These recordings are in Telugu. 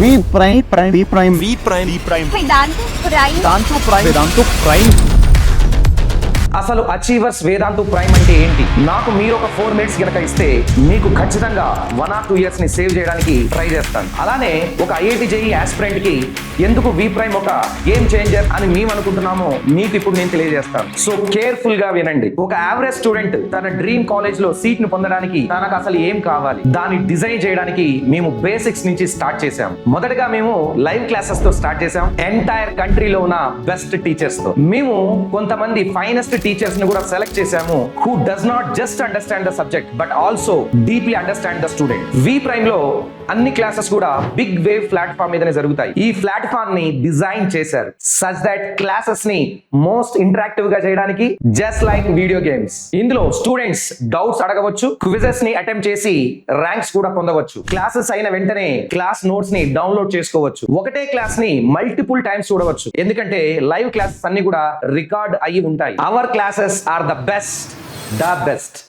V prime. Vedantu prime. అసలు అచీవర్స్ వేదాంతు ప్రైమ్ అంటే ఏంటి? నాకు మీరు ఒక 4 మినిట్స్ గనక ఇస్తే మీకు ఖచ్చితంగా 1 or 2 years ని సేవ్ చేయడానికి ట్రై చేస్తాను. అలానే ఒక ఐఐటి జేఈ ఆస్పిరెంట్ కి ఎందుకు వి ప్రైమ్ ఒక గేమ్ చేంజర్ అని మేము అనుకుంటున్నామో మీకు ఇప్పుడు నేను తెలియజేస్తాను. సో కేర్ఫుల్ గా వినండి. ఒక యావరేజ్ స్టూడెంట్ తన డ్రీమ్ కాలేజ్ లో సీట్ ను పొందడానికి తనకు అసలు ఏం కావాలి, దాన్ని డిజైన్ చేయడానికి మేము బేసిక్స్ నుంచి స్టార్ట్ చేసాం. మొదటగా మేము లైవ్ క్లాసెస్ తో స్టార్ట్ చేసాం. ఎంటైర్ కంట్రీలో ఉన్న బెస్ట్ టీచర్స్ తో. మేము కొంతమంది ఫైనెస్ట్ టీచర్స్ ని కూడా సెలెక్ట్ చేశాము who does not just understand the subject but also deeply understand the student. V Prime లో అన్ని క్లాసెస్ కూడా బిగ్ వేవ్ ప్లాట్ఫామ్ మీదనే జరుగుతాయి. ఈ ప్లాట్ఫామ్ ని డిజైన్ చేశారు సచ్ దట్ క్లాసెస్ ని మోస్ట్ ఇంటరాక్టివ్ గా చేయడానికి జస్ట్ లైక్ వీడియో గేమ్స్. ఇందులో స్టూడెంట్స్ డౌట్స్ అడగవచ్చు, క్విజెస్ ని అటెంప్ట్ చేసి ర్యాంక్స్ కూడా పొందవచ్చు. క్లాసెస్ అయిన వెంటనే క్లాస్ నోట్స్ ని డౌన్లోడ్ చేసుకోవచ్చు. ఒకటే క్లాస్ ని మల్టిపుల్ టైమ్స్ చూడవచ్చు, ఎందుకంటే లైవ్ క్లాసెస్ అన్ని కూడా రికార్డ్ అయ్యి ఉంటాయి. Our classes are the best.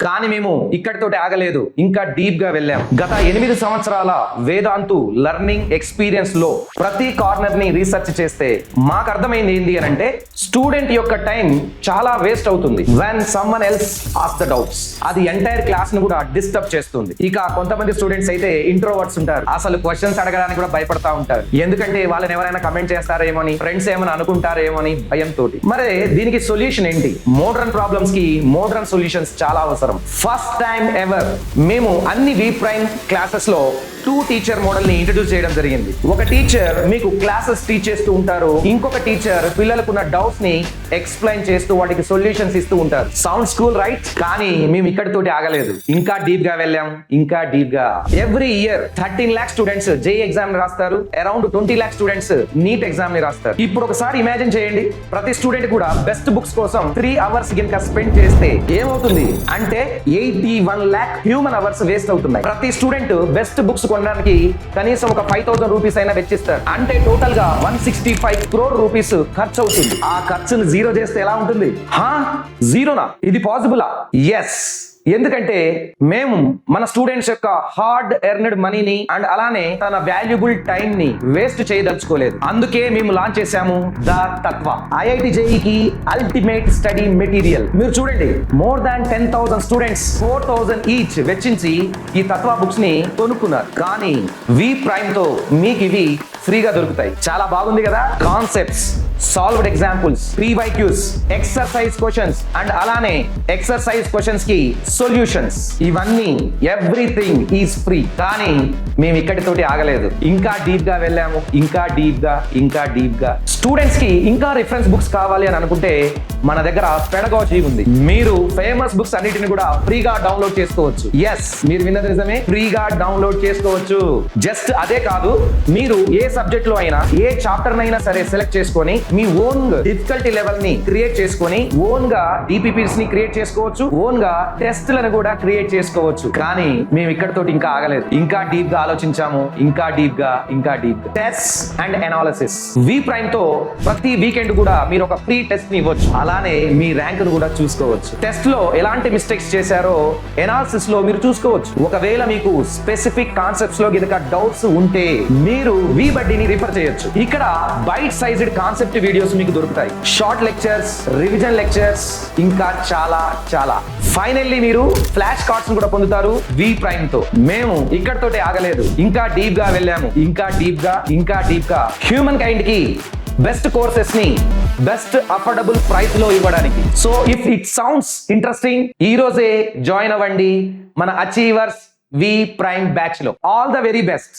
కానీ మేము ఇక్కడితోటి ఆగలేదు, ఇంకా డీప్ గా వెళ్ళాం. గత 8 సంవత్సరాల వేదాంతు లెర్నింగ్ ఎక్స్పీరియన్స్ లో ప్రతి కార్నర్ ని రీసెర్చ్ చేస్తే మాకు అర్థమైంది ఏంటి అని అంటే, స్టూడెంట్ యొక్క టైం చాలా వేస్ట్ అవుతుంది when someone else ask the doubts. అది ఎంటైర్ క్లాస్ ను కూడా డిస్టర్బ్ చేస్తుంది. ఇక కొంతమంది స్టూడెంట్స్ అయితే ఇంట్రోవర్ట్స్ ఉంటారు, అసలు క్వశ్చన్స్ అడగడానికి కూడా భయపడతా ఉంటారు, ఎందుకంటే వాళ్ళని ఎవరైనా కమెంట్ చేస్తారేమో అని, ఫ్రెండ్స్ ఏమైనా అనుకుంటారేమో అని భయంతో. మరి దీనికి సొల్యూషన్ ఏంటి? మోడర్న్ ప్రాబ్లమ్స్ కి మోడర్న్ సొల్యూషన్ చాలా అవసరం. ఫస్ట్ టైం ఎవర్ మేము అన్ని వి ప్రైమ్ క్లాసెస్ లో 2 టీచర్ మోడల్ ని ఇంట్రడ్యూస్ చేయడం జరిగింది. ఒక టీచర్ మీకు క్లాసెస్ టీచ్ చేస్తూ ఉంటారు, ఇంకొక టీచర్ పిల్లలకున్న డౌట్స్ ని ఎక్స్ప్లెయిన్ చేస్తూ వాటికి సొల్యూషన్స్ ఇస్తూ ఉంటారు. Sounds cool right? కానీ మేము ఇక్కడితోటి ఆగలేదు, ఇంకా డీప్ గా వెళ్ళాం. ఇంకా డీప్ గా every year 13 lakh students JEE exam రాస్తారు, around 20 lakh students NEET exam ని రాస్తారు. ఇప్పుడు ఒకసారి ఇమాజిన్ చేయండి, ప్రతి స్టూడెంట్ కూడా బెస్ట్ బుక్స్ కోసం 3 hours గనుక స్పెండ్ చేస్తే ఏమవుతుంది అంటే 81 lakh హ్యూమన్ అవర్స్ వేస్ట్ అవుతున్నాయి. ప్రతి స్టూడెంట్ బెస్ట్ బుక్స్ కొనడానికి కనీసం ఒక 5,000 రూపీస్ అయినా వెచ్చిస్తారు. అంటే టోటల్ గా 165 crore రూపీస్ ఖర్చు అవుతుంది. ఆ ఖర్చును జీరో చేస్తే ఎలా ఉంటుంది? జీరోనా? ఇది పాసిబులా? ఎస్. ఎందుకంటే మేము మన స్టూడెంట్స్ యొక్క హార్డ్ ఎర్న్డ్ మనీని అండ్ అలానే తన వాల్యుబుల్ టైం ని వేస్ట్ చేయదలుచుకోలేదు. అందుకే మేము లాంచ్ చేశాము the Tattva, IIT జేఈకి ultimate study material. మీరు చూడండి, మోర్ దాన్ 10,000 స్టూడెంట్స్ 4,000 ఈచ్ వెచ్చించి ఈ తత్వ బుక్స్ ని కొనుక్కున్నారు. కానీ వి ప్రైమ్ తో మీకు ఇవి ఫ్రీగా దొరుకుతాయి. చాలా బాగుంది కదా? Concepts, solved examples, PYQs, exercise questions and అలానే ఎక్సర్సైజ్ క్వశ్చన్స్ కి సొల్యూషన్స్, ఇవన్నీ ఎవ్రీథింగ్ ఈజ్ ఫ్రీ. కానీ మేము ఇక్కడితోటి ఆగలేదు, ఇంకా డీప్ గా వెళ్ళాము. ఇంకా డీప్ గా స్టూడెంట్స్ కి ఇంకా రిఫరెన్స్ బుక్స్ కావాలి అని అనుకుంటే మన దగ్గర పెడగాజీ ఉంది. మీరు ఫేమస్ బుక్స్ అన్నిటిని కూడా ఫ్రీగా డౌన్లోడ్ చేసుకోవచ్చు. ఎస్, మీరు విన్నది నిజమే, ఫ్రీగా డౌన్లోడ్ చేసుకోవచ్చు. జస్ట్ అదే కాదు, మీరు ఏ సబ్జెక్ట్ లో అయినా ఏ చాప్టర్ అయినా సరే సెలెక్ట్ చేసుకొని మీ ఓన్ డిఫికల్టీ లెవెల్ ని క్రియేట్ చేసుకొని ఓన్ గా DPPs ని క్రియేట్ చేసుకోవచ్చు, ఓన్ గా టెస్ట్లను కూడా క్రియేట్ చేసుకోవచ్చు. కానీ మేము ఇక్కడతోటి ఇంకా ఆగలేదు, ఇంకా డీప్ గా ఆలోచించాము. ఇంకా డీప్ గా test and analysis. V Prime తో ప్రతి వీకెండ్ కూడా మీరు ఒక ఫ్రీ టెస్ట్ ని ఇవ్వచ్చు. అలానే మీ ర్యాంక్ ను కూడా చూసుకోవచ్చు. టెస్ట్ లో ఎలాంటి మిస్టేక్స్ చేశారో ఎనాలిసిస్ లో మీరు చూసుకోవచ్చు. ఒకవేళ మీకు స్పెసిఫిక్ కాన్సెప్ట్స్ లో గనుక డౌట్స్ ఉంటే మీరు వి బడ్డీని రిఫర్ చేయొచ్చు. ఇక్కడ బైట్ సైజ్డ్ కాన్సెప్ట్ వీడియోస్ మీకు దొరుకుతాయి, షార్ట్ లెక్చర్స్, రివిజన్ లెక్చర్స్, ఇంకా చాలా. ఫైనల్లీ మీరు ఫ్లాష్ కార్డ్స్ కూడా పొందుతారు వి ప్రైమ్ తో. మేము ఇక్కడతోటే ఆగలేదు, ఇంకా డీప్ గా వెళ్ళాము. ఇంకా డీప్ గా హ్యూమన్ కైండ్ కి బెస్ట్ కోర్సెస్ ని బెస్ట్ అఫోర్డబుల్ ప్రైస్ లో ఇవ్వడానికి. So if it sounds interesting, ఈ రోజే జాయిన్ అవ్వండి మన అచీవర్స్ వి ప్రైమ్ బ్యాచ్ లో. All the very best.